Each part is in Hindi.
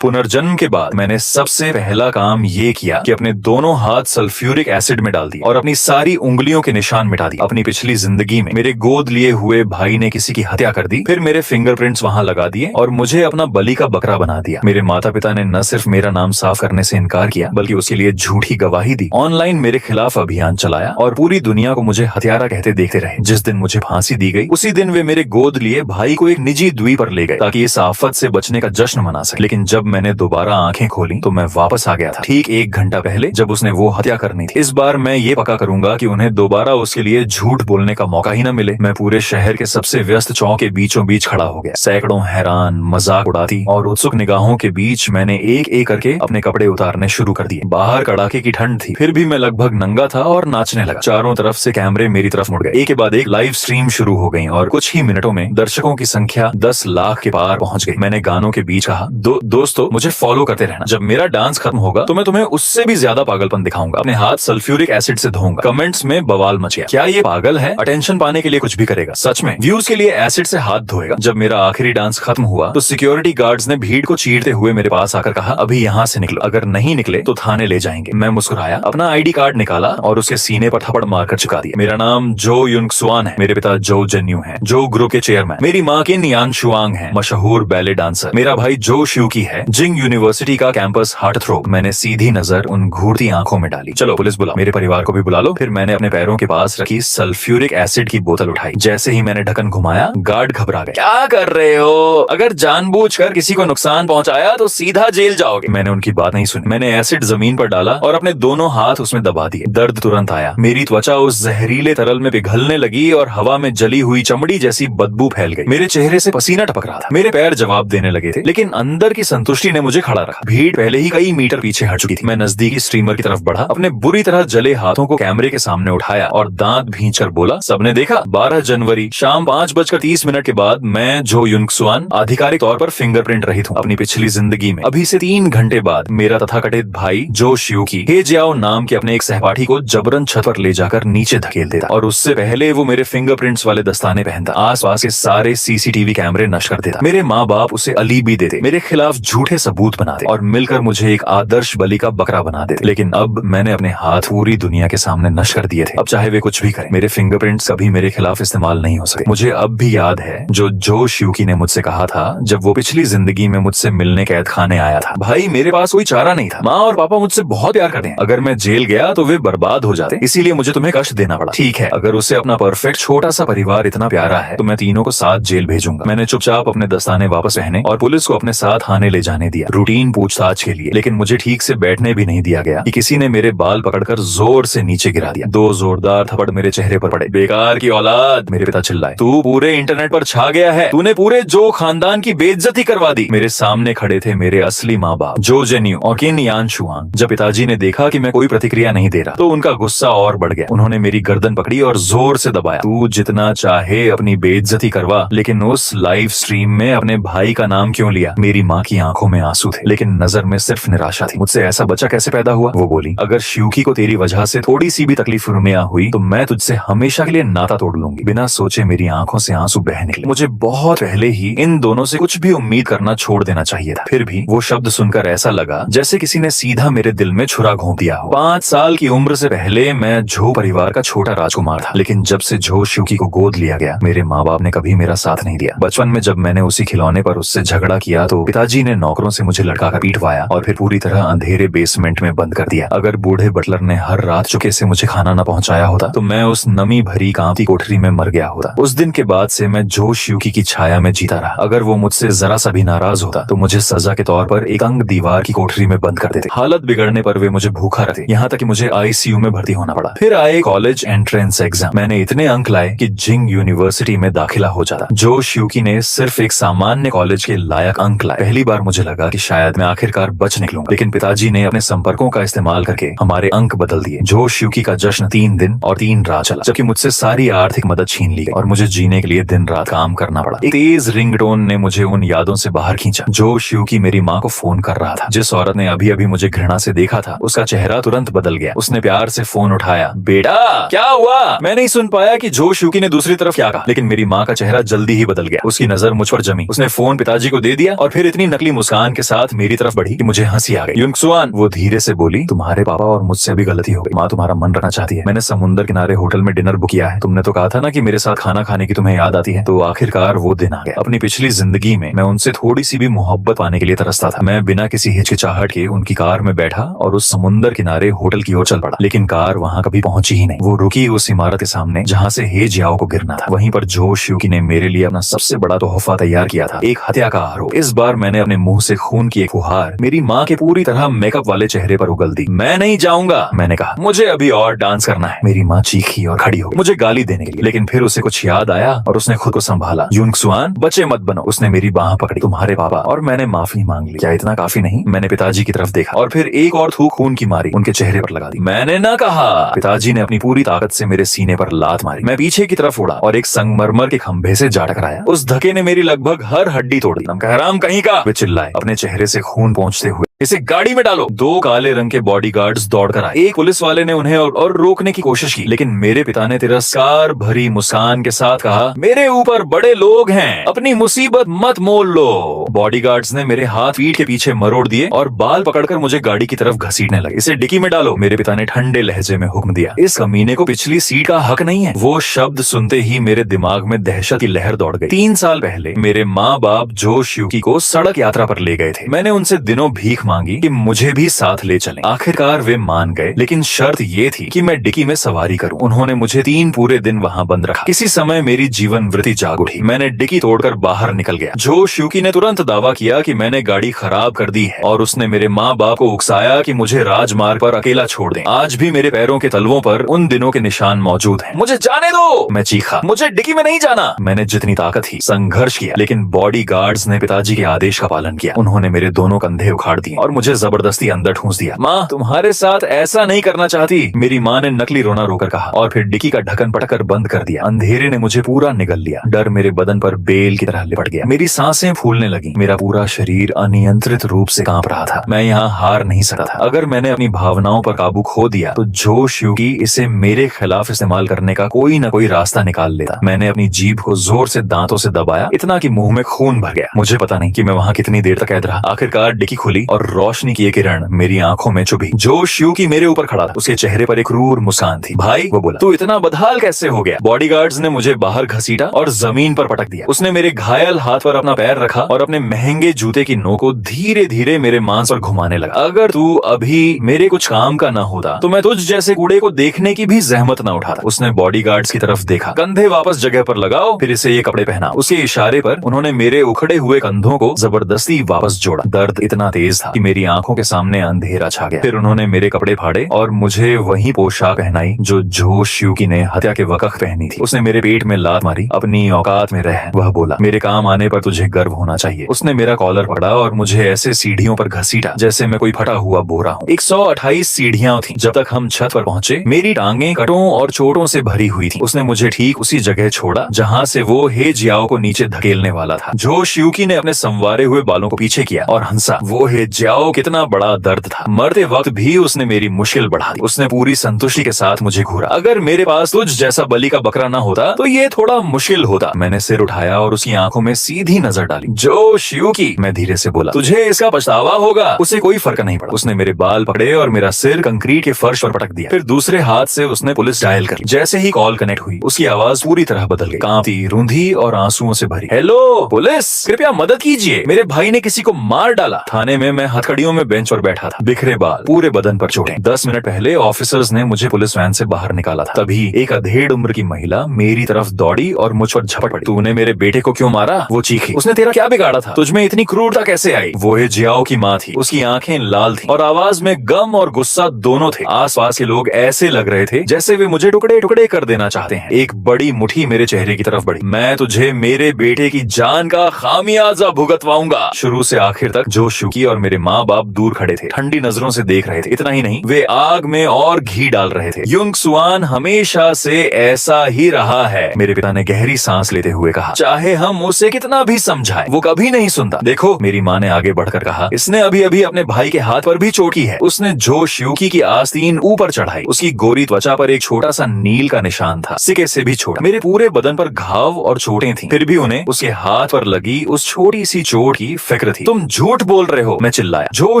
पुनर्जन्म के बाद मैंने सबसे पहला काम ये किया कि अपने दोनों हाथ सल्फ्यूरिक एसिड में डाल दिए और अपनी सारी उंगलियों के निशान मिटा दिए। अपनी पिछली जिंदगी में मेरे गोद लिए हुए भाई ने किसी की हत्या कर दी, फिर मेरे फिंगरप्रिंट्स वहां लगा दिए और मुझे अपना बलि का बकरा बना दिया। मेरे माता पिता ने न सिर्फ मेरा नाम साफ करने से इनकार किया बल्कि उसके लिए झूठी गवाही दी, ऑनलाइन मेरे खिलाफ अभियान चलाया और पूरी दुनिया को मुझे हत्यारा कहते देखते रहे। जिस दिन मुझे फांसी दी गई उसी दिन वे मेरे गोद लिए भाई को एक निजी द्वीप पर ले गए ताकि इस आफत से बचने का जश्न मना सके। लेकिन जब मैंने दोबारा आंखें खोली तो मैं वापस आ गया था, ठीक 1 घंटा पहले जब उसने वो हत्या करनी थी। इस बार मैं ये पक्का करूंगा कि उन्हें दोबारा उसके लिए झूठ बोलने का मौका ही न मिले। मैं पूरे शहर के सबसे व्यस्त चौक के बीचों बीच खड़ा हो गया। सैकड़ों हैरान, मजाक उड़ाती और उत्सुक निगाहों के बीच मैंने एक एक करके अपने कपड़े उतारने शुरू कर दिए। बाहर कड़ाके की ठंड थी, फिर भी मैं लगभग नंगा था और नाचने लगा। चारों तरफ से कैमरे मेरी तरफ मुड़ गए। एक के बाद एक लाइव स्ट्रीम शुरू हो गई और कुछ ही मिनटों में दर्शकों की संख्या 10 लाख के पार पहुंच गई। मैंने गानों के बीच कहा, दोस्तों मुझे फॉलो करते रहना। जब मेरा डांस खत्म होगा तो मैं तुम्हें उससे भी ज्यादा पागलपन दिखाऊंगा। अपने हाथ सल्फ्यूरिक एसिड से धोऊंगा। कमेंट्स में बवाल मच गया। क्या ये पागल है? अटेंशन पाने के लिए कुछ भी करेगा। सच में व्यूज के लिए एसिड से हाथ धोएगा। जब मेरा आखिरी डांस खत्म हुआ तो सिक्योरिटी गार्ड्स ने भीड़ को चीरते हुए मेरे पास आकर कहा, अभी यहाँ से निकलो, अगर नहीं निकले तो थाने ले जाएंगे। मैं मुस्कुराया, अपना आईडी कार्ड निकाला और उसके सीने पर थप्पड़ मारकर चुका दिया। मेरा नाम जो युन स्वान है। मेरे पिता जो जन्यू है, जो ग्रुप के चेयरमैन। मेरी माँ किन यान शुआंग है, मशहूर बैले डांसर। मेरा भाई जो श्यूकी है, जिंग यूनिवर्सिटी का कैंपस हार्टथ्रोब। मैंने सीधी नजर उन घूरती आंखों में डाली। चलो पुलिस बुलाओ, मेरे परिवार को भी बुला लो। फिर मैंने अपने पैरों के पास रखी सल्फ्यूरिक एसिड की बोतल उठाई। जैसे ही मैंने ढक्कन घुमाया, गार्ड घबरा गए। क्या कर रहे हो? अगर जानबूझकर किसी को नुकसान पहुंचाया तो सीधा जेल जाओगे। मैंने उनकी बात नहीं सुनी। मैंने एसिड जमीन पर डाला और अपने दोनों हाथ उसमें दबा दिए। दर्द तुरंत आया। मेरी त्वचा उस जहरीले तरल में पिघलने लगी और हवा में जली हुई चमड़ी जैसी बदबू फैल गई। मेरे चेहरे से पसीना टपक रहा था। मेरे पैर जवाब देने लगे थे, लेकिन अंदर की संतुष्टि ने मुझे खड़ा रखा। भीड़ पहले ही कई मीटर पीछे हट चुकी थी। मैं नजदीकी स्ट्रीमर की तरफ बढ़ा, अपने बुरी तरह जले हाथों को कैमरे के सामने उठाया और दांत भींचकर बोला, सबने देखा 12 जनवरी शाम 5:30 के बाद मैं जो युनक्सुआन आधिकारिक तौर पर फिंगरप्रिंट रहित हूँ। अपनी पिछली जिंदगी में अभी से 3 घंटे बाद मेरा तथाकथित भाई जो श्यूकी हे जियाओ नाम के अपने एक सहपाठी को जबरन छत पर ले जाकर नीचे धकेल देता और उससे पहले वो मेरे फिंगरप्रिंट्स वाले दस्ताने पहनता। आसपास के सारे सीसीटीवी कैमरे नष्ट कर देता। मेरे माँ बाप उसे अलीबी देते, मेरे खिलाफ झूठे सबूत बनाते और मिलकर मुझे एक आदर्श बलि का बकरा बना देते। लेकिन अब मैंने अपने हाथ पूरी दुनिया के सामने नष्ट कर दिए थे। अब चाहे वे कुछ भी करें, मेरे फिंगरप्रिंट्स कभी मेरे खिलाफ इस्तेमाल नहीं हो सके। मुझे अब भी याद है जो श्यूकी ने मुझसे कहा था जब वो पिछली जिंदगी में मुझसे मिलने कैद खाने आया था, भाई मेरे पास कोई चारा नहीं था। माँ और पापा मुझसे बहुत प्यार करते हैं। अगर मैं जेल गया तो वे बर्बाद हो जाते, इसीलिए मुझे तुम्हें कष्ट देना पड़ा। ठीक है, अगर उसे अपना परफेक्ट छोटा सा परिवार इतना प्यारा है तो मैं तीनों को साथ जेल भेजूंगा। मैंने चुपचाप अपने दस्ताने वापस पहने और पुलिस को अपने साथ आने ले जाने दिया, रूटीन पूछताछ के लिए। लेकिन मुझे ठीक से बैठने भी नहीं दिया गया कि किसी ने मेरे बाल पकड़कर जोर से नीचे गिरा दिया। 2 जोरदार थप्पड़ मेरे चेहरे पर पड़े। बेकार की औलाद, मेरे पिता चिल्लाए, तू पूरे इंटरनेट पर छा गया है, तूने पूरे जो खानदान की बेइज्जती करवा दी। मेरे सामने खड़े थे मेरे असली माँ बाप जो जेन्यू और किन यान शुआंग। जब पिताजी ने देखा कि मैं कोई प्रतिक्रिया नहीं दे रहा तो उनका गुस्सा और बढ़ गया। उन्होंने मेरी गर्दन पकड़ी और जोर से दबाया, तू जितना चाहे अपनी बेइज्जती करवा, लेकिन उस लाइव स्ट्रीम में अपने भाई का नाम क्यों लिया? मेरी माँ की आंखों में आंसू थे लेकिन नजर में सिर्फ निराशा थी। मुझसे ऐसा बच्चा कैसे पैदा हुआ? वो बोली, अगर श्यूकी को तेरी वजह से थोड़ी सी भी तकलीफ रुनिया हुई तो मैं तुझसे हमेशा के लिए नाता तोड़ लूंगी। बिना सोचे मेरी आंखों से आंसू बह निकले। मुझे बहुत पहले ही इन दोनों से कुछ भी उम्मीद करना छोड़ देना चाहिए था। फिर भी वो शब्द सुनकर ऐसा लगा जैसे किसी ने सीधा मेरे दिल में छुरा घोंप दिया हो। 5 साल की उम्र से पहले मैं झो परिवार का छोटा राजकुमार था, लेकिन जब से झो श्यूकी को गोद लिया गया मेरे माँ बाप ने कभी मेरा साथ नहीं दिया। बचपन में जब मैंने उसी खिलौने पर उससे झगड़ा किया तो पिताजी ने नौकरों से मुझे लटकाकर पीटवाया और फिर पूरी तरह अंधेरे बेसमेंट में बंद कर दिया। अगर बूढ़े बटलर ने हर रात चुके से मुझे खाना न पहुंचाया होता तो मैं उस नमी भरी कांपती कोठरी में मर गया होता। उस दिन के बाद से मैं जो श्यूकी की छाया में जीता रहा। अगर वो मुझसे जरा सा भी नाराज होता तो मुझे सजा के तौर पर एक अंग दीवार की कोठरी में बंद कर देते। हालत बिगड़ने पर वे मुझे भूखा रखते, यहाँ तक कि मुझे आईसीयू में भर्ती होना पड़ा। फिर आए कॉलेज एंट्रेंस एग्जाम। मैंने इतने अंक लाए कि जिंग यूनिवर्सिटी में दाखिला हो जाता। जो श्यूकी ने सिर्फ एक सामान्य कॉलेज के लायक अंक लाए। पहली बार मुझे लगा कि शायद मैं आखिरकार बच निकलूंगा, लेकिन पिताजी ने अपने संपर्कों का इस्तेमाल करके हमारे अंक बदल दिए। जो श्यूकी का जश्न 3 दिन और 3 रात चला, जबकि मुझसे सारी आर्थिक मदद छीन ली गई और मुझे जीने के लिए दिन रात काम करना पड़ा। एक तेज रिंगटोन ने मुझे उन यादों से बाहर खींचा। जो श्यूकी मेरी माँ को फोन कर रहा था। जिस औरत ने अभी अभी मुझे घृणा से देखा था उसका चेहरा तुरंत बदल गया। उसने प्यार से फोन उठाया, बेटा क्या हुआ? मैं नहीं सुन पाया कि जो श्यूकी ने दूसरी तरफ क्या कहा, लेकिन मेरी माँ का चेहरा जल्दी ही बदल गया। उसकी नजर मुझ पर जमी। उसने फोन पिताजी को दे दिया और फिर इतनी नकली मुस्कान के साथ मेरी तरफ बढ़ी कि मुझे हंसी आ गई। युनक्सुआन, वो धीरे से बोली, तुम्हारे पापा और मुझसे भी गलती हो गई। माँ तुम्हारा मन रखना चाहती है। मैंने समुद्र किनारे होटल में डिनर बुक किया है। तुमने तो कहा था ना कि मेरे साथ खाना खाने की तुम्हें याद आती है। तो आखिरकार वो दिन आ गया। अपनी पिछली जिंदगी में मैं उनसे थोड़ी सी भी मोहब्बत पाने के लिए तरसता था। मैं बिना किसी हिचकिचाहट के उनकी कार में बैठा और उस समुद्र किनारे होटल की ओर चल पड़ा। लेकिन कार वहाँ कभी पहुंची ही नहीं। वो रुकी उस इमारत के सामने जहाँ से हे जियाओ को गिरना था। वहीं पर जो शियुकी ने मेरे लिए अपना सबसे बड़ा तोहफा तैयार किया था, एक हत्या का आरोप। इस बार मैंने अपने मुंह से खून की एक फुहार मेरी माँ के पूरी तरह मेकअप वाले चेहरे पर उगल दी। मैं नहीं जाऊंगा, मैंने कहा। मुझे अभी और डांस करना है। मेरी माँ चीखी और खड़ी हो गई मुझे गाली देने के लिए। लेकिन फिर उसे कुछ याद आया और उसने खुद को संभाला। युनक्सुआन, बच्चे मत बनो। उसने मेरी बाह पकड़ी। तुम्हारे पापा, और मैंने माफी मांग ली। क्या इतना काफी नहीं? मैंने पिताजी की तरफ देखा और फिर एक और थूक खून की मारी उनके चेहरे पर लगा दी। मैंने ना कहा। पिताजी ने अपनी पूरी ताकत से मेरे सीने पर लात मारी। मैं पीछे की तरफ उड़ा और एक संगमरमर के खंभे से जा टकराया। उस धक्के ने मेरी लगभग हर हड्डी तोड़ दी। हराम कहीं का, वे चिल्लाए, अपने चेहरे से खून पोंछते हुए। इसे गाड़ी में डालो। दो काले रंग के बॉडीगार्ड्स दौड़कर आए। एक पुलिस वाले ने उन्हें और रोकने की कोशिश की, लेकिन मेरे पिता ने तिरस्कार भरी मुस्कान के साथ कहा, मेरे ऊपर बड़े लोग हैं, अपनी मुसीबत मत मोल लो। बॉडीगार्ड्स ने मेरे हाथ पीठ के पीछे मरोड़ दिए और बाल पकड़कर मुझे गाड़ी की तरफ घसीटने लगे। इसे डिक्की में डालो, मेरे पिता ने ठंडे लहजे में हुक्म दिया। इस कमीने को पिछली सीट का हक नहीं है। वो शब्द सुनते ही मेरे दिमाग में दहशत की लहर दौड़ गई। 3 साल पहले मेरे माँ बाप जो शियुकी को सड़क यात्रा पर ले गए थे। मैंने उनसे दिनों भीख मांगी कि मुझे भी साथ ले चलें। आखिरकार वे मान गए, लेकिन शर्त ये थी कि मैं डिक्की में सवारी करूं। उन्होंने मुझे 3 पूरे दिन वहां बंद रखा। किसी समय मेरी जीवन वृत्ति जाग उठी। मैंने डिक्की तोड़कर बाहर निकल गया। जो शियुकी ने तुरंत दावा किया कि मैंने गाड़ी खराब कर दी है और उसने मेरे माँ बाप को उकसाया कि मुझे राजमार्ग पर अकेला छोड़ दें। आज भी मेरे पैरों के तलवों पर उन दिनों के निशान मौजूद हैं। मुझे जाने दो, मैं चीखा। मुझे डिक्की में नहीं जाना। मैंने जितनी ताकत थी संघर्ष किया, लेकिन बॉडीगार्ड्स ने पिताजी के आदेश का पालन किया। उन्होंने मेरे दोनों कंधे उखाड़ दिए और मुझे जबरदस्ती अंदर ठूंस दिया। माँ, तुम्हारे साथ ऐसा नहीं करना चाहती, मेरी माँ ने नकली रोना रोकर कहा और फिर डिक्की का ढक्कन पटकर बंद कर दिया। अंधेरे ने मुझे पूरा निगल लिया। डर मेरे बदन पर बेल की तरह लिपट गया। मेरी सांसें फूलने लगी। मेरा पूरा शरीर अनियंत्रित रूप से कांप रहा था। मैं यहाँ हार नहीं सकता था। अगर मैंने अपनी भावनाओं पर काबू खो दिया तो जो शियुकी इसे मेरे खिलाफ इस्तेमाल करने का कोई न कोई रास्ता निकाल लेता। मैंने अपनी जीभ को जोर से दांतों से दबाया, इतना कि मुंह में खून भर गया। मुझे पता नहीं कि मैं वहाँ कितनी देर तक कैद रहा। आखिरकार डिक्की खुली और रोशनी की एक किरण मेरी आंखों में चुभी। जो शियुकी मेरे ऊपर खड़ा था, उसके चेहरे पर एक क्रूर मुस्कान थी। भाई, वो बोला, तू इतना बदहाल कैसे हो गया? बॉडीगार्ड्स ने मुझे बाहर घसीटा और जमीन पर पटक दिया। उसने मेरे घायल हाथ पर अपना पैर रखा और अपने महंगे जूते की नोक को धीरे धीरे मेरे मांस पर घुमाने लगा। अगर तू अभी मेरे कुछ काम का ना होता तो मैं तुझ जैसे कूड़े को देखने की भी जहमत न उठाता। उसने बॉडीगार्ड्स की तरफ देखा। कंधे वापस जगह पर लगाओ, फिर इसे ये कपड़े पहना। उसके इशारे पर उन्होंने मेरे उखड़े हुए कंधों को जबरदस्ती वापस जोड़ा। दर्द इतना तेज था कि मेरी आंखों के सामने अंधेरा छा गया। फिर उन्होंने मेरे कपड़े फाड़े और मुझे वही पोशाक पहनाई जो शियुकी ने हत्या के वक्त पहनी थी। उसने मेरे पेट में लात मारी। अपनी औकात में रह, वह बोला। मेरे काम आने पर तुझे गर्व होना चाहिए। उसने मेरा कॉलर पकड़ा और मुझे ऐसे सीढ़ियों पर घसीटा जैसे मैं कोई फटा हुआ बोरा हूँ। 128 सीढ़ियां थी। जब तक हम छत पर पहुंचे, मेरी टांगें कटों और चोटों से भरी हुई थी। उसने मुझे ठीक उसी जगह छोड़ा जहाँ से वो हे जियाओ को नीचे धकेलने वाला था। जो शियुकी ने अपने संवारे हुए बालों को पीछे किया और हंसा। वो हे जियाओ कितना बड़ा दर्द था। मरते वक्त भी उसने मेरी मुश्किल बढ़ा दी। उसने पूरी संतुष्टि के साथ मुझे घूरा। अगर मेरे पास तुझ जैसा बलि का बकरा ना होता तो ये थोड़ा मुश्किल होता। मैंने सिर उठाया और उसकी आंखों में सीधी नजर डाली। जो शियुकी, मैं धीरे से बोला, तुझे इसका पछतावा होगा। उसे कोई फर्क नहीं पड़ा। उसने मेरे बाल पकड़े और मेरा सिर कंक्रीट के फर्श पर पटक दिया। फिर दूसरे हाथ से उसने पुलिस डायल कर ली। जैसे ही कॉल कनेक्ट हुई, उसकी आवाज पूरी तरह बदल गई, कांपती, रूंधी और आंसुओं से भरी। हेलो पुलिस, कृपया मदद कीजिए, मेरे भाई ने किसी को मार डाला। थाने में मैं हथकड़ियों में बेंच पर बैठा था, बिखरे बाल, पूरे बदन पर चोटें। 10 मिनट पहले ऑफिसर्स ने मुझे पुलिस वैन से बाहर निकाला था। तभी एक अधेड़ उम्र की महिला मेरी तरफ दौड़ी और मुझ पर झपट पड़ी। तूने मेरे बेटे को क्यों मारा? वो चीखी। उसने तेरा क्या बिगाड़ा था? तुझमें इतनी क्रूरता कैसे आई? वो हे जियाओ की माँ थी। उसकी आंखें लाल थी और आवाज में गम और गुस्सा दोनों थे। आसपास के लोग ऐसे लग रहे थे जैसे वे मुझे टुकड़े टुकड़े कर देना चाहते हैं। एक बड़ी मुट्ठी मेरे चेहरे की तरफ बढ़ी। मैं तुझे मेरे बेटे की जान का खामियाजा भुगतवाऊंगा। शुरू से आखिर तक जो शियुकी और मेरे मेरे माँ बाप दूर खड़े थे, ठंडी नजरों से देख रहे थे। इतना ही नहीं, वे आग में और घी डाल रहे थे। युंग सुआन हमेशा से ऐसा ही रहा है, मेरे पिता ने गहरी सांस लेते हुए कहा। चाहे हम उसे कितना भी समझाएं, वो कभी नहीं सुनता। देखो, मेरी माँ ने आगे बढ़कर कहा, इसने अभी अभी अपने भाई के हाथ पर भी चोट की है। उसने जो शियुकी की आस्तीन ऊपर चढ़ाई, उसकी गोरी त्वचा पर एक छोटा सा नील का निशान था, सिक्के से भी छोटा। मेरे पूरे बदन पर घाव और चोटें थी, फिर भी उन्हें उसके हाथ पर लगी उस छोटी सी चोट की फिक्र थी। तुम झूठ बोल रहे हो, मैं चिल्लाया। जो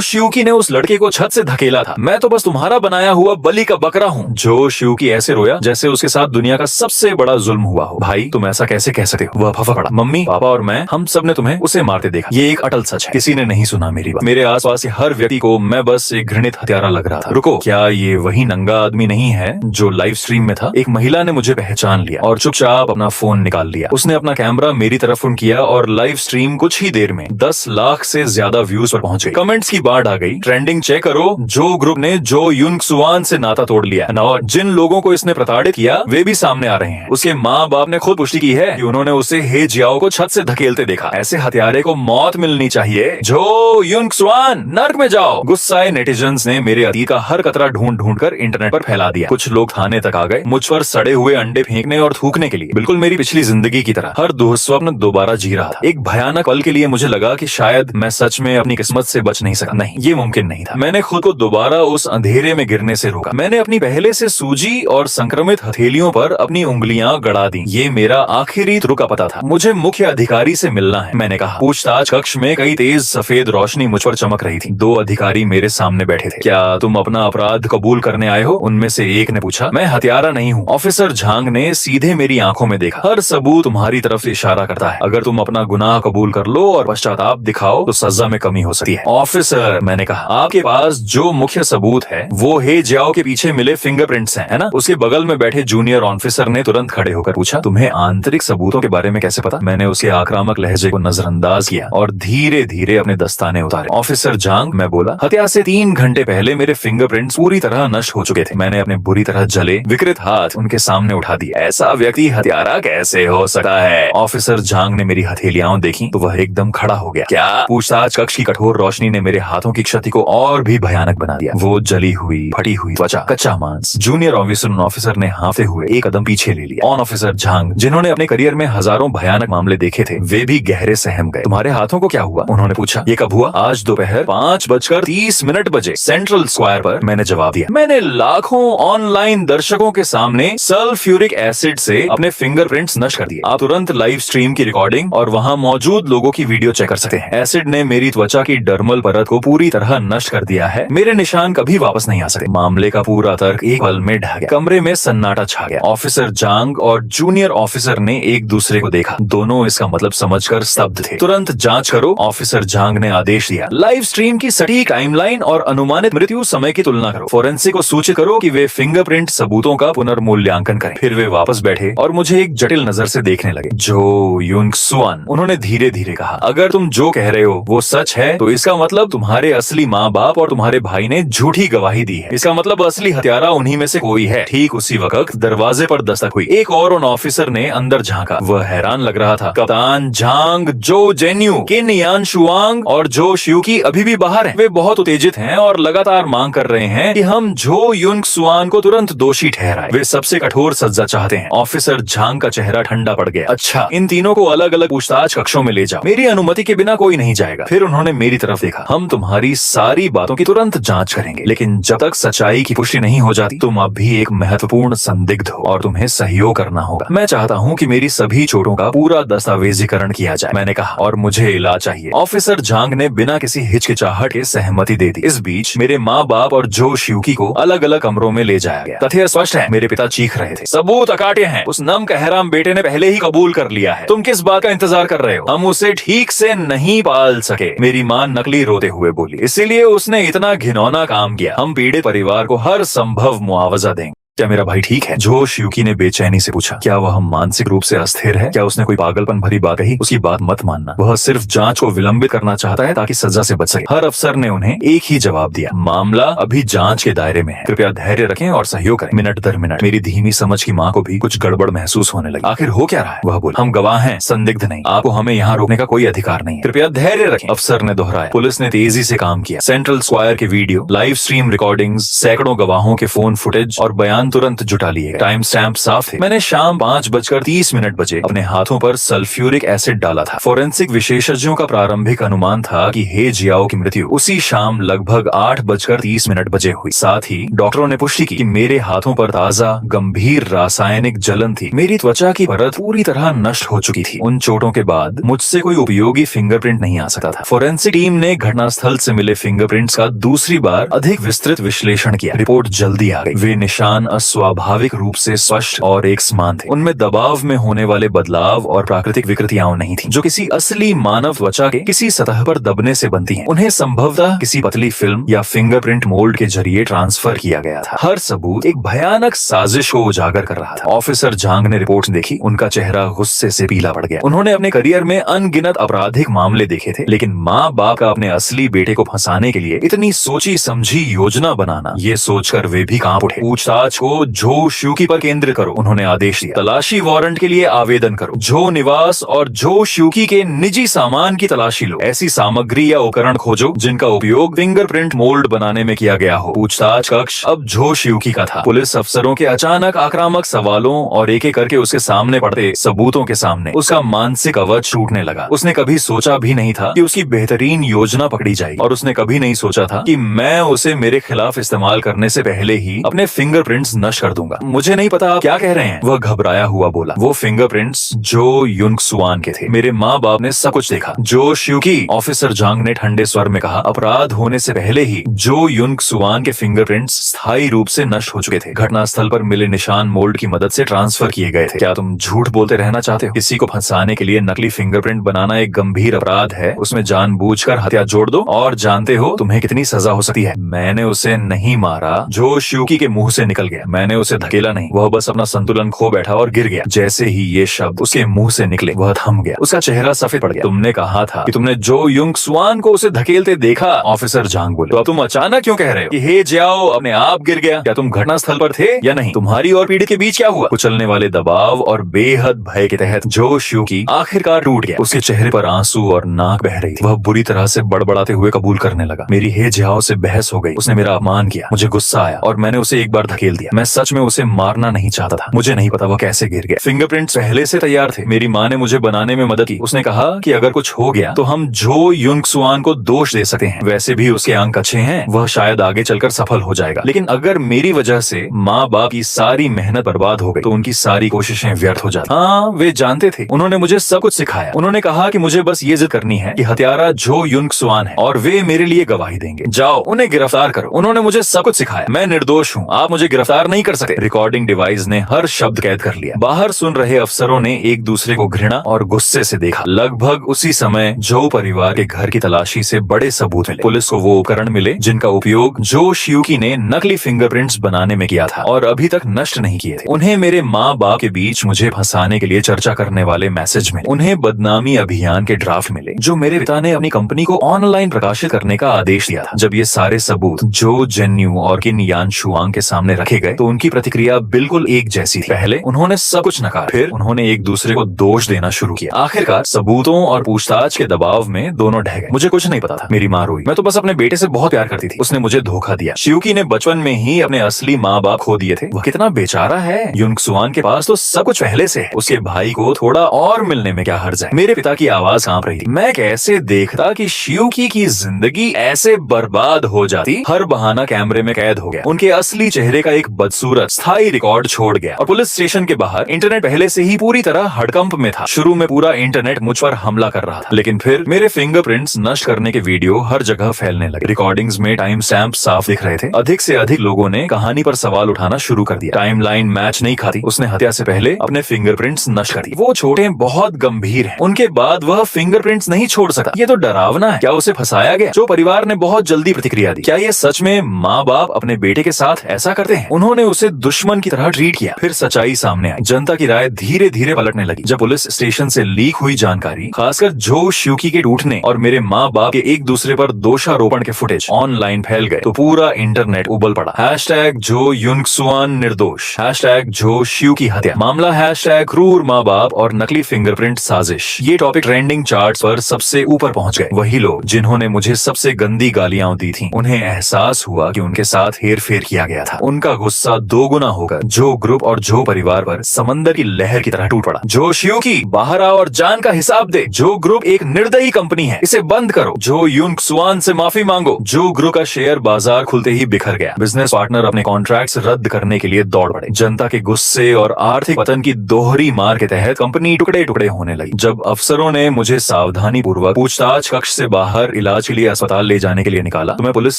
शियुकी ने उस लड़के को छत से धकेला था, मैं तो बस तुम्हारा बनाया हुआ बलि का बकरा हूँ। जो शियुकी ऐसे रोया जैसे उसके साथ दुनिया का सबसे बड़ा जुल्म हुआ हो। भाई, तुम ऐसा कैसे कह सकते हो? वह फफा पड़ा। मम्मी, पापा और मैं, हम सब ने तुम्हें उसे मारते देखा। ये एक अटल सच है। किसी ने नहीं सुना मेरी बात। मेरे आसपास हर व्यक्ति को मैं बस एक घृणित हत्यारा लग रहा था। रुको, क्या ये वही नंगा आदमी नहीं है जो लाइव स्ट्रीम में था? एक महिला ने मुझे पहचान लिया और चुपचाप अपना फोन निकाल लिया। उसने अपना कैमरा मेरी तरफ उन किया और लाइव स्ट्रीम कुछ ही देर में 10 लाख से ज्यादा व्यूज पर पहुंच गई। कमेंट्स की बाढ़ आ गई। ट्रेंडिंग चेक करो, जो ग्रुप ने जो युंग सुआन से नाता तोड़ लिया और जिन लोगों को इसने प्रताड़ित किया वे भी सामने आ रहे हैं। उसके माँ बाप ने खुद पुष्टि की है कि उन्होंने उसे हे जियाओ को छत से धकेलते देखा। ऐसे हत्यारे को मौत मिलनी चाहिए। जो युंग सुआन, नर्क में जाओ। गुस्साए नेटिजन्स ने मेरे अतीत का हर कतरा ढूंढ ढूंढ कर इंटरनेट पर फैला दिया। कुछ लोग थाने तक आ गए, मुझ पर सड़े हुए अंडे फेंकने और थूकने के लिए। बिल्कुल मेरी पिछली जिंदगी की तरह हर दुःस्वप्न दोबारा जी रहा था। एक भयानक पल के लिए मुझे लगा कि शायद मैं सच में अपनी किस्मत से बच नहीं सका। नहीं, ये मुमकिन नहीं था। मैंने खुद को दोबारा उस अंधेरे में गिरने से रोका। मैंने अपनी पहले से सूजी और संक्रमित हथेलियों पर अपनी उंगलियां गड़ा दी। ये मेरा आखिरी तुक का पता था। मुझे मुख्य अधिकारी से मिलना है, मैंने कहा। पूछताछ कक्ष में कई तेज सफेद रोशनी मुझ पर चमक रही थी। 2 अधिकारी मेरे सामने बैठे थे। क्या तुम अपना अपराध कबूल करने आए हो? उनमें से एक ने पूछा। मैं हत्यारा नहीं हूँ। ऑफिसर झांग ने सीधे मेरी आंखों में देखा। हर सबूत तुम्हारी तरफ से इशारा करता है। अगर तुम अपना गुनाह कबूल कर लो और पश्चाताप दिखाओ तो सजा में कमी हो सकती है। ऑफिसर, मैंने कहा, आपके पास जो मुख्य सबूत है वो हे जियाओ के पीछे मिले फिंगरप्रिंट्स हैं, है ना? उसके बगल में बैठे जूनियर ऑफिसर ने तुरंत खड़े होकर पूछा, तुम्हें आंतरिक सबूतों के बारे में कैसे पता? मैंने उसके आक्रामक लहजे को नजरअंदाज किया और धीरे धीरे अपने दस्ताने उतारे। ऑफिसर झांग, मैं बोला, हत्या से 3 घंटे पहले मेरे फिंगरप्रिंट्स पूरी तरह नष्ट हो चुके थे। मैंने अपने बुरी तरह जले विकृत हाथ उनके सामने उठा दिए। ऐसा व्यक्ति हत्यारा कैसे हो सकता है? ऑफिसर झांग ने मेरी हथेलियां देखी तो वह एकदम खड़ा हो गया। क्या? पूछताछ कक्ष की कठोर रोशनी ने मेरे हाथों की क्षति को और भी भयानक बना दिया। वो जली हुई, फटी हुई त्वचा, कच्चा मांस। जूनियर ऑफिसर ने हाँफते हुए एक कदम पीछे ले लिया। ऑन ऑफिसर झांग, जिन्होंने अपने करियर में हजारों भयानक मामले देखे थे, वे भी गहरे सहम गए। तुम्हारे हाथों को क्या हुआ? उन्होंने पूछा। ये कब हुआ? आज दोपहर 5:30 बजे सेंट्रल स्क्वायर पर, मैंने जवाब दिया। मैंने लाखों ऑनलाइन दर्शकों के सामने सल्फ्यूरिक एसिड से अपने फिंगरप्रिंट्स नष्ट कर दिए। आप तुरंत लाइव स्ट्रीम की रिकॉर्डिंग और वहां मौजूद लोगों की वीडियो चेक कर सकते हैं। एसिड ने मेरी त्वचा की डर्मल परत को पूरी तरह नष्ट कर दिया है। मेरे निशान कभी वापस नहीं आ सकते। मामले का पूरा तर्क एक पल में ढह गया। कमरे में सन्नाटा छा गया। ऑफिसर झांग और जूनियर ऑफिसर ने एक दूसरे को देखा। दोनों इसका मतलब समझकर स्तब्ध थे। तुरंत जांच करो, ऑफिसर झांग ने आदेश दिया। लाइव स्ट्रीम की सटीक टाइमलाइन और अनुमानित मृत्यु समय की तुलना करो। फोरेंसिक को सूचित करो कि वे फिंगरप्रिंट सबूतों का पुनर्मूल्यांकन करें। फिर वे वापस बैठे और मुझे एक जटिल नजर से देखने लगे। जो युंग सुआन, उन्होंने धीरे धीरे कहा, अगर तुम जो कह रहे हो वो सच है तो इसका मतलब तुम्हारे असली माँ बाप और तुम्हारे भाई ने झूठी गवाही दी है। इसका मतलब असली हत्यारा उन्हीं में से कोई है। ठीक उसी वक्त दरवाजे पर दस्तक हुई। एक और उन ऑफिसर ने अंदर झांका। वह हैरान लग रहा था। कप्तान झांग, जो जेन्यू, किन यान शुआंग और जो शियुकी अभी भी बाहर हैं। वे बहुत उत्तेजित हैं और लगातार मांग कर रहे हैं कि हम जो युंग सुआन को तुरंत दोषी ठहराएं। वे सबसे कठोर सजा चाहते हैं। ऑफिसर झांग का चेहरा ठंडा पड़ गया। अच्छा, इन तीनों को अलग अलग पूछताछ कक्षों में ले जाओ। मेरी अनुमति के बिना कोई नहीं जाएगा। फिर उन्होंने मेरी तरफ देखा। हम तुम्हारी सारी बातों की तुरंत जांच करेंगे, लेकिन जब तक सच्चाई की पुष्टि नहीं हो जाती तुम अब भी एक महत्वपूर्ण संदिग्ध हो और तुम्हें सहयोग करना होगा। मैं चाहता हूँ कि मेरी सभी चोटों का पूरा दस्तावेजीकरण किया जाए, मैंने कहा, और मुझे इलाज चाहिए। ऑफिसर झांग ने बिना किसी हिचकिचाहट के सहमति दे दी। इस बीच मेरे माँ बाप और जो शियुकी को अलग अलग कमरों में ले जाया गया। तथ्य स्पष्ट है, मेरे पिता चीख रहे थे। सबूत अकाटे हैं। उस नम कहराम बेटे ने पहले ही कबूल कर लिया है। तुम किस बात का इंतजार कर रहे हो? हम उसे ठीक से नहीं पाल सके, मेरी माँ नकली रोते हुए बोली। इसीलिए उसने इतना घिनौना काम किया। हम पीड़ित परिवार को हर संभव मुआवजा देंगे। क्या मेरा भाई ठीक है? जो शियुकी ने बेचैनी से पूछा। क्या वह मानसिक रूप से अस्थिर है? क्या उसने कोई पागलपन भरी बात कही? उसकी बात मत मानना, वह सिर्फ जांच को विलंबित करना चाहता है ताकि सजा से बच सके। हर अफसर ने उन्हें एक ही जवाब दिया, मामला अभी जांच के दायरे में है, कृपया धैर्य रखें और सहयोग करें। मिनट दर मिनट मेरी धीमी समझ की माँ को भी कुछ गड़बड़ महसूस होने लगी। आखिर हो क्या रहा है? वह बोली। हम गवाह हैं, संदिग्ध नहीं। आपको हमें यहाँ रोकने का कोई अधिकार नहीं है, कृपया धैर्य रखें, अफसर ने दोहराया। पुलिस ने तेजी से काम किया। सेंट्रल स्क्वायर के वीडियो, लाइव स्ट्रीम रिकॉर्डिंग्स, सैकड़ों गवाहों के फोन फुटेज और बयान तुरंत जुटा लिए गए। टाइम स्टैम्प साफ थे। मैंने शाम 5:30 बजे अपने हाथों पर सल्फ्यूरिक एसिड डाला था। फोरेंसिक विशेषज्ञों का प्रारंभिक अनुमान था कि हे जियाओ की मृत्यु उसी शाम लगभग 8:30 बजे हुई। साथ ही डॉक्टरों ने पुष्टि की कि मेरे हाथों पर ताजा गंभीर रासायनिक जलन थी। मेरी त्वचा की परत पूरी तरह नष्ट हो चुकी थी। उन चोटों के बाद मुझसे कोई उपयोगी फिंगरप्रिंट नहीं आ सकता था। फोरेंसिक टीम ने घटनास्थल से मिले फिंगरप्रिंट्स का दूसरी बार अधिक विस्तृत विश्लेषण किया। रिपोर्ट जल्दी आ गई। वे निशान अस्वाभाविक रूप से स्पष्ट और एक समान थे। उनमें दबाव में होने वाले बदलाव और प्राकृतिक विकृतियां नहीं थी, जो किसी असली मानव त्वचा के किसी सतह पर दबने से बनती हैं। उन्हें संभवतः किसी पतली फिल्म या फिंगरप्रिंट मोल्ड के जरिए ट्रांसफर किया गया था। हर सबूत एक भयानक साजिश को उजागर कर रहा था। ऑफिसर झांग ने रिपोर्ट देखी। उनका चेहरा गुस्से से पीला पड़ गया। उन्होंने अपने करियर में अनगिनत आपराधिक मामले देखे थे, लेकिन माँ बाप का अपने असली बेटे को फंसाने के लिए इतनी सोची समझी योजना बनाना, ये सोचकर वे भी कांप उठे। पूछताछ को जो शियुकी पर केंद्रित करो, उन्होंने आदेश दिया। तलाशी वारंट के लिए आवेदन करो। जो निवास और जो शियुकी के निजी सामान की तलाशी लो। ऐसी सामग्री या उपकरण खोजो जिनका उपयोग फिंगरप्रिंट मोल्ड बनाने में किया गया हो। पूछताछ कक्ष अब जो शियुकी का था। पुलिस अफसरों के अचानक आक्रामक सवालों और एक एक करके उसके सामने पड़ते सबूतों के सामने उसका मानसिक कवच टूटने लगा। उसने कभी सोचा भी नहीं था कि उसकी बेहतरीन योजना पकड़ी जाएगी, और उसने कभी नहीं सोचा था कि मैं उसे मेरे खिलाफ इस्तेमाल करने से पहले ही अपने फिंगरप्रिंट्स नष्ट कर दूंगा। मुझे नहीं पता आप क्या कह रहे हैं, वह घबराया हुआ बोला। वो फिंगरप्रिंट्स जो युंग सुआन के थे। मेरे माँ बाप ने सब कुछ देखा। जो शियुकी, ऑफिसर झांग ने ठंडे स्वर में कहा। अपराध होने से पहले ही जो युंग सुआन के फिंगरप्रिंट्स स्थायी रूप से नष्ट हो चुके थे। घटनास्थल पर मिले निशान मोल्ड की मदद से ट्रांसफर किए गए थे। क्या तुम झूठ बोलते रहना चाहते हो? किसी को फंसाने के लिए नकली फिंगरप्रिंट बनाना एक गंभीर अपराध है। उसमें जानबूझकर हत्या जोड़ दो और जानते हो तुम्हें कितनी सजा हो सकती है। मैंने उसे नहीं मारा, जो शियुकी के मुंह से निकल गया। मैंने उसे धकेला नहीं, वह बस अपना संतुलन खो बैठा और गिर गया। जैसे ही ये शब्द उसके मुंह से निकले, वह थम गया। उसका चेहरा सफेद पड़ गया। तुमने कहा था कि तुमने जो युंग सुआन को उसे धकेलते देखा, ऑफिसर झांग बोले। तो अब तुम अचानक क्यों कह रहे हो कि हे जियाओ अपने आप गिर गया? क्या तुम घटनास्थल पर थे या नहीं? तुम्हारी और पीड़ित के बीच क्या हुआ? कुचलने वाले दबाव और बेहद भय के तहत जो शियुकी आखिरकार टूट गया। उसके चेहरे पर आंसू और नाक बह रही थी। वह बुरी तरह से बड़बड़ाते हुए कबूल करने लगा। मेरी हे जियाओ से बहस हो गई। उसने मेरा अपमान किया। मुझे गुस्सा आया और मैंने उसे एक बार धकेल दिया। मैं सच में उसे मारना नहीं चाहता था। मुझे नहीं पता वह कैसे गिर गया। फिंगरप्रिंट्स पहले से तैयार थे। मेरी माँ ने मुझे बनाने में मदद की। उसने कहा कि अगर कुछ हो गया तो हम जो युंग सुआन को दोष दे सकते हैं। वैसे भी उसके अंक अच्छे हैं, वह शायद आगे चलकर सफल हो जाएगा। लेकिन अगर मेरी वजह से माँ बाप की सारी मेहनत बर्बाद हो गई तो उनकी सारी कोशिशें व्यर्थ हो जाती। हाँ, वे जानते थे। उन्होंने मुझे सब कुछ सिखाया। उन्होंने कहा कि मुझे बस ये जिद करनी है कि हत्यारा जो युंग सुआन है और वे मेरे लिए गवाही देंगे। जाओ उन्हें गिरफ्तार करो। उन्होंने मुझे सब कुछ सिखाया। मैं निर्दोष हूँ, आप मुझे गिरफ्तार नहीं कर सकते। रिकॉर्डिंग डिवाइस ने हर शब्द कैद कर लिया। बाहर सुन रहे अफसरों ने एक दूसरे को घृणा और गुस्से से देखा। लगभग उसी समय जो परिवार के घर की तलाशी से बड़े सबूत मिले। पुलिस को वो उपकरण मिले जिनका उपयोग जो शियुकी ने नकली फिंगरप्रिंट्स बनाने में किया था और अभी तक नष्ट नहीं किए थे। उन्हें मेरे माँ बाप के बीच मुझे फंसाने के लिए चर्चा करने वाले मैसेज मिले। उन्हें बदनामी अभियान के ड्राफ्ट मिले जो मेरे पिता ने अपनी कंपनी को ऑनलाइन प्रकाशित करने का आदेश दिया था। जब ये सारे सबूत जो जेन्यू और किन यान शुआंग के सामने रखे गए तो उनकी प्रतिक्रिया बिल्कुल एक जैसी थी। पहले उन्होंने सब कुछ नकारा, फिर उन्होंने एक दूसरे को दोष देना शुरू किया। आखिरकार सबूतों और पूछताछ के दबाव में दोनों ढह गए। मुझे कुछ नहीं पता था। मेरी माँ रोई। मैं तो बस अपने बेटे से बहुत प्यार करती थी। उसने मुझे धोखा दिया। शियुकी ने बचपन में ही अपने असली माँ बाप खो दिए थे। वह कितना बेचारा है। युंग सुआन के पास तो सब कुछ पहले से है। उसके भाई को थोड़ा और मिलने में क्या हर्ज है। मेरे पिता की आवाज कांप रही थी। मैं कैसे देखता कि शियुकी की जिंदगी ऐसे बर्बाद हो जाती। हर बहाना कैमरे में कैद हो गया। उनके असली चेहरे का एक बदसूरत स्थायी रिकॉर्ड छोड़ गया। और पुलिस स्टेशन के बाहर इंटरनेट पहले से ही पूरी तरह हड़कंप में था। शुरू में पूरा इंटरनेट मुझ पर हमला कर रहा था, लेकिन फिर मेरे फिंगरप्रिंट्स नष्ट करने के वीडियो हर जगह फैलने लगे। रिकॉर्डिंग्स में टाइम स्टैम्प साफ दिख रहे थे। अधिक से अधिक लोगों ने कहानी पर सवाल उठाना शुरू कर दिया। टाइमलाइन मैच नहीं खाती। उसने हत्या से पहले अपने फिंगरप्रिंट्स नष्ट कर दिए। वो छोटे बहुत गंभीर हैं। उनके बाद वह फिंगरप्रिंट्स नहीं छोड़ सका। ये तो डरावना है। क्या उसे फंसाया गया? जो परिवार ने बहुत जल्दी प्रतिक्रिया दी। क्या ये सच में माँ बाप अपने बेटे के साथ ऐसा करते हैं? उन्होंने जिन्होंने उसे दुश्मन की तरह ट्रीट किया। फिर सच्चाई सामने आई, जनता की राय धीरे धीरे पलटने लगी। जब पुलिस स्टेशन से लीक हुई जानकारी, खासकर जो शियुकी के टूटने और मेरे माँ बाप के एक दूसरे पर दोषारोपण के फुटेज ऑनलाइन फैल गए तो पूरा इंटरनेट उबल पड़ा। हैशटैग जो युनक्सुआन निर्दोष, हैशटैग जो शियुकी हत्या मामला, हैशटैग क्रूर माँ बाप और नकली फिंगरप्रिंट साजिश। ये टॉपिक ट्रेंडिंग चार्ट्स पर सबसे ऊपर पहुंच गए। वही लोग जिन्होंने मुझे सबसे गंदी गालियां दी थी, उन्हें एहसास हुआ कि उनके साथ हेर फेर किया गया था। उनका गुस्सा दोगुना होकर जो ग्रुप और जो परिवार पर समंदर की लहर की तरह टूट पड़ा। जो शियुकी बाहर आओ और जान का हिसाब दे। जो ग्रुप एक निर्दयी कंपनी है, इसे बंद करो। जो युनक्सुआन से माफी मांगो। जो ग्रुप का शेयर बाजार खुलते ही बिखर गया। बिजनेस पार्टनर अपने कॉन्ट्रैक्ट्स रद्द करने के लिए दौड़ पड़े। जनता के गुस्से और आर्थिक पतन की दोहरी मार के तहत कंपनी टुकड़े टुकड़े होने लगी। जब अफसरों ने मुझे सावधानी पूर्वक पूछताछ कक्ष से बाहर इलाज के लिए अस्पताल ले जाने के लिए निकाला तो मैं पुलिस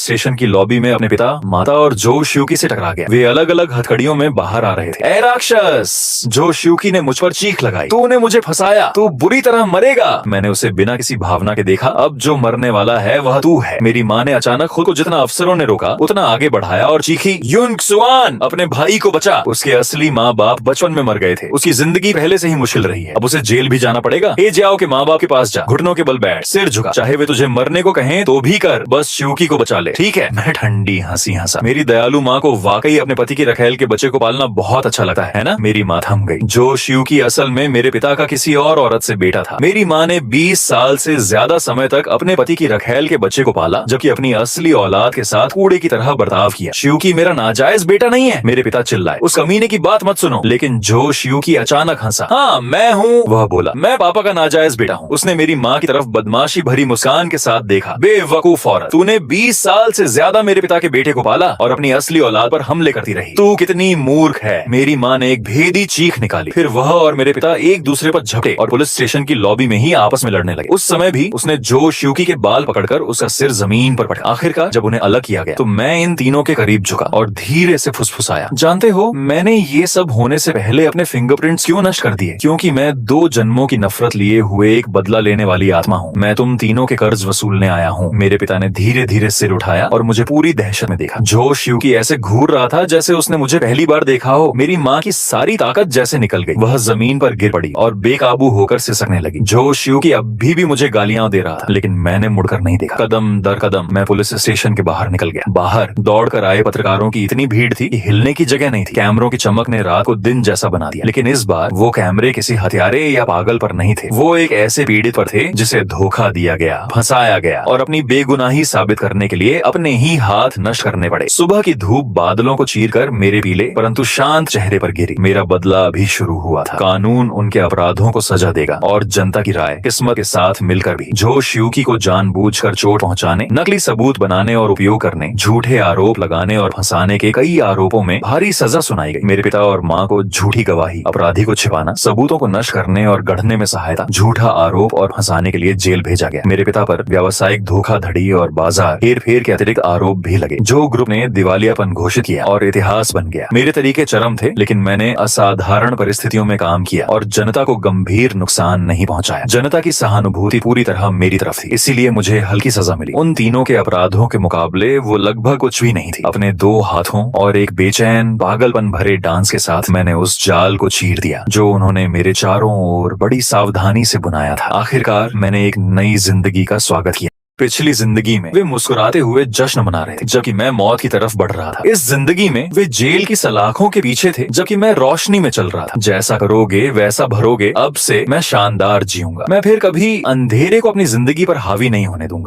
स्टेशन की लॉबी में अपने पिता, माता और जो शियुकी से टकरा गया। वे अलग अलग हथकड़ियों में बाहर आ रहे थे। ए राक्षस! जो शियुकी ने मुझ पर चीख लगाई, तूने मुझे फंसाया, तू बुरी तरह मरेगा। मैंने उसे बिना किसी भावना के देखा। अब जो मरने वाला है वह तू है। मेरी माँ ने अचानक खुद को जितना अफसरों ने रोका उतना आगे बढ़ाया और चीखी, युनक्सुआन, अपने भाई को बचा। उसके असली माँ बाप बचपन में मर गए थे। उसकी जिंदगी पहले से ही मुश्किल रही है। अब उसे जेल भी जाना पड़ेगा। ए जाओ के माँ बाप के पास जा, घुटनों के बल बैठ, सिर झुका, चाहे वे तुझे मरने को कहें तो भी कर, बस शियुकी को बचा ले, ठीक है? मैं ठंडी हंसी हंसा। मेरी दयालु माँ को वाकई अपने पति की रखैल के बच्चे को पालना बहुत अच्छा लगता है ना? मेरी माँ थम गई। जो शियुकी असल में मेरे पिता का किसी और औरत से बेटा था। मेरी माँ ने 20 साल से ज्यादा समय तक अपने पति की रखैल के बच्चे को पाला, जबकि अपनी असली औलाद के साथ कूड़े की तरह बर्ताव किया। शियुकी मेरा नाजायज बेटा नहीं है। मेरे पिता चिल्लाए, उस कमीने की बात मत सुनो। लेकिन जो शियुकी अचानक हंसा। हाँ मैं हूँ, वह बोला, मैं पापा का नाजायज बेटा हूँ। उसने मेरी माँ की तरफ बदमाशी भरी मुस्कान के साथ देखा। बेवकूफ औरत, तूने 20 साल से ज्यादा मेरे पिता के बेटे को पाला और अपनी असली औलाद पर हमले करती रही। तू कितनी मूर्ख है। मेरी माँ ने एक भेदी चीख निकाली। फिर वह और मेरे पिता एक दूसरे पर झपटे और पुलिस स्टेशन की लॉबी में ही आपस में लड़ने लगे। उस समय भी उसने जो शियुकी के बाल पकड़कर उसका सिर जमीन पर पटका। आखिरकार जब उन्हें अलग किया गया तो मैं इन तीनों के करीब झुका और धीरे से फुसफुसाया, जानते हो मैंने ये सब होने से पहले अपने फिंगरप्रिंट्स क्यों नष्ट कर दिए? क्योंकि मैं 2 जन्मों की नफरत लिए हुए एक बदला लेने वाली आत्मा हूँ। मैं तुम तीनों के कर्ज वसूलने आया हूँ। मेरे पिता ने धीरे धीरे सिर उठाया और मुझे पूरी दहशत में देखा। जो शियुकी ऐसे घूर रहा था जैसे उसने मुझे पहली बार देखा हो। मेरी माँ की सारी ताकत जैसे निकल गई। वह जमीन पर गिर पड़ी और बेकाबू होकर सिसकने लगी। जो शियुकी अभी भी मुझे गालियां दे रहा था, लेकिन मैंने मुड़कर नहीं देखा। कदम दर कदम मैं पुलिस स्टेशन के बाहर निकल गया। बाहर दौड़कर आए पत्रकारों की इतनी भीड़ थी कि हिलने की जगह नहीं थी। कैमरों की चमक ने रात को दिन जैसा बना दिया। लेकिन इस बार वो कैमरे किसी हत्यारे या पागल पर नहीं थे। वो एक ऐसे पीड़ित पर थे जिसे धोखा दिया गया, फंसाया गया और अपनी बेगुनाही साबित करने के लिए अपने ही हाथ नष्ट करने पड़े। सुबह की धूप बादलों को चीरकर मेरे पीले परंतु शांत चेहरे पर गिरी। मेरा बदला अभी शुरू हुआ था। कानून उनके अपराधों को सजा देगा और जनता की राय किस्मत के साथ मिलकर भी। जो शियुकी को जानबूझकर चोट पहुंचाने, नकली सबूत बनाने और उपयोग करने, झूठे आरोप लगाने और फंसाने के कई आरोपों में भारी सजा सुनाई गई। मेरे पिता और माँ को झूठी गवाही, अपराधी को छिपाना, सबूतों को नष्ट करने और गढ़ने में सहायता, झूठा आरोप और फंसाने के लिए जेल भेजा गया। मेरे पिता पर व्यावसायिक धोखाधड़ी और बाजार हेरफेर के अतिरिक्त आरोप भी लगे। जो ग्रुप ने दिवालियापन घोषित किया और इतिहास बन गया। मेरे तरीके चरम थे, लेकिन मैंने असाधारण परिस्थितियों में काम किया और जनता को गंभीर नुकसान नहीं पहुंचाया। जनता की सहानुभूति पूरी तरह मेरी तरफ थी, इसीलिए मुझे हल्की सजा मिली। उन तीनों के अपराधों के मुकाबले वो लगभग कुछ भी नहीं थी। अपने 2 हाथों और एक बेचैन पागलपन भरे डांस के साथ मैंने उस जाल को चीर दिया जो उन्होंने मेरे चारों ओर बड़ी सावधानी से बुनाया था। आखिरकार मैंने एक नई जिंदगी का स्वागत किया। पिछली जिंदगी में वे मुस्कुराते हुए जश्न मना रहे थे जबकि मैं मौत की तरफ बढ़ रहा था। इस जिंदगी में वे जेल की सलाखों के पीछे थे जबकि मैं रोशनी में चल रहा था। जैसा करोगे वैसा भरोगे। अब से मैं शानदार जीऊंगा। मैं फिर कभी अंधेरे को अपनी जिंदगी पर हावी नहीं होने दूंगा।